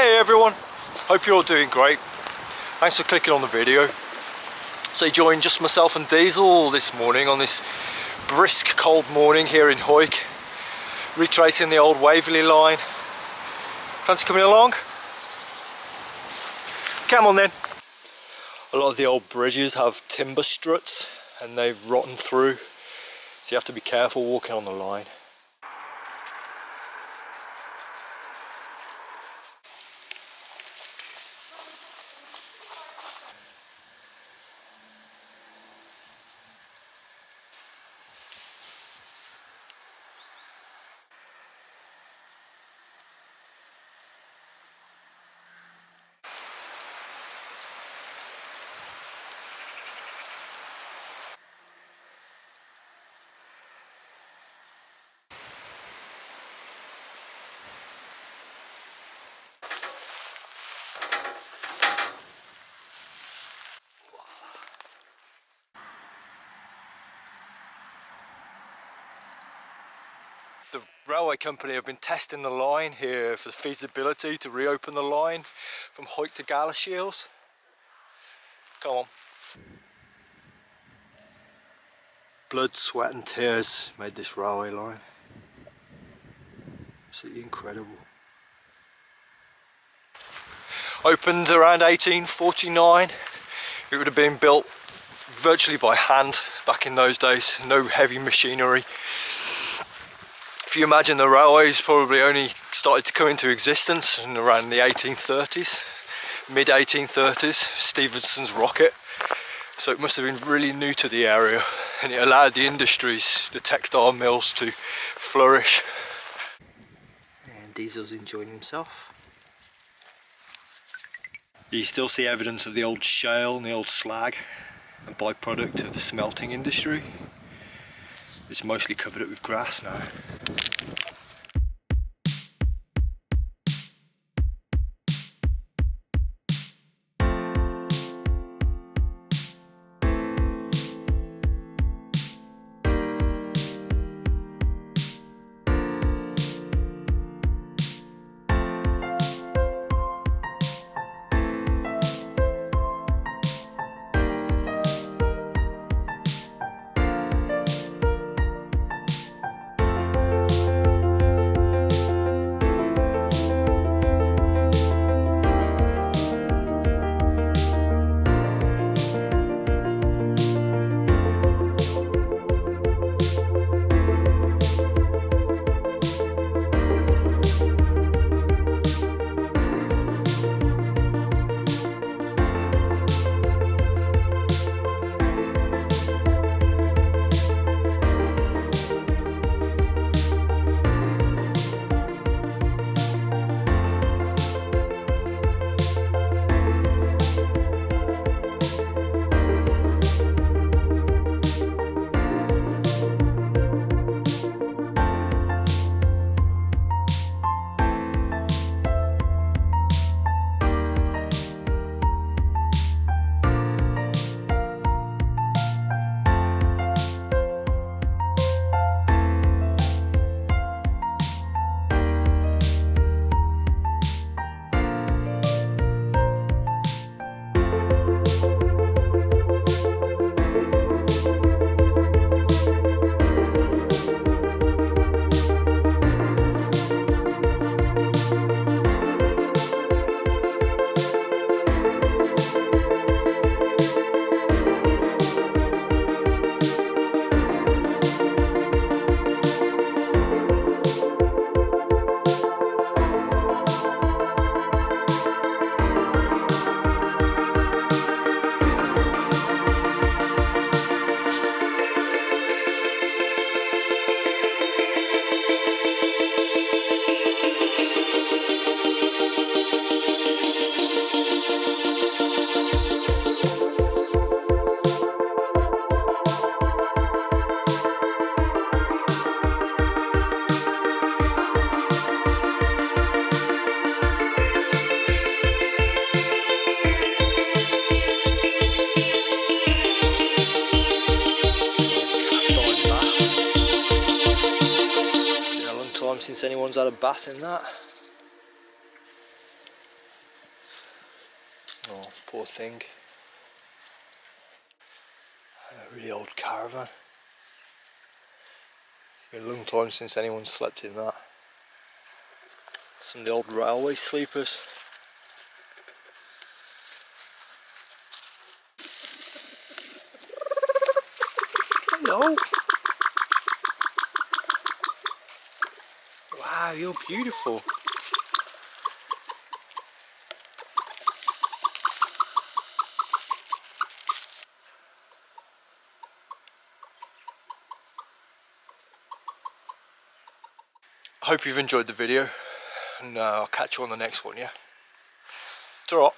Hey everyone, hope you're all doing great. Thanks for clicking on the video. So you joined just myself and Diesel this morning on this brisk cold morning here in Hawick, retracing the old Waverley line. Fancy coming along? Come on then. A lot of the old bridges have timber struts and they've rotten through, so you have to be careful walking on the line. The railway company have been testing the line here for the feasibility to reopen the line from Hawick to Carlisle. Come on. Blood, sweat and tears made this railway line. Absolutely incredible. Opened around 1849. It would have been built virtually by hand back in those days, no heavy machinery. If you imagine, the railways probably only started to come into existence in around the 1830s, mid 1830s, Stephenson's rocket. So it must have been really new to the area, and it allowed the industries, the textile mills, to flourish. And Diesel's enjoying himself. You still see evidence of the old shale and the old slag, a byproduct of the smelting industry. It's mostly covered up with grass now. Since anyone's had a bath in that. Oh, poor thing. A really old caravan. It's been a long time since anyone slept in that. Some of the old railway sleepers. Hello. Wow, you're beautiful. I hope you've enjoyed the video, and I'll catch you on the next one, yeah? Ta-ra.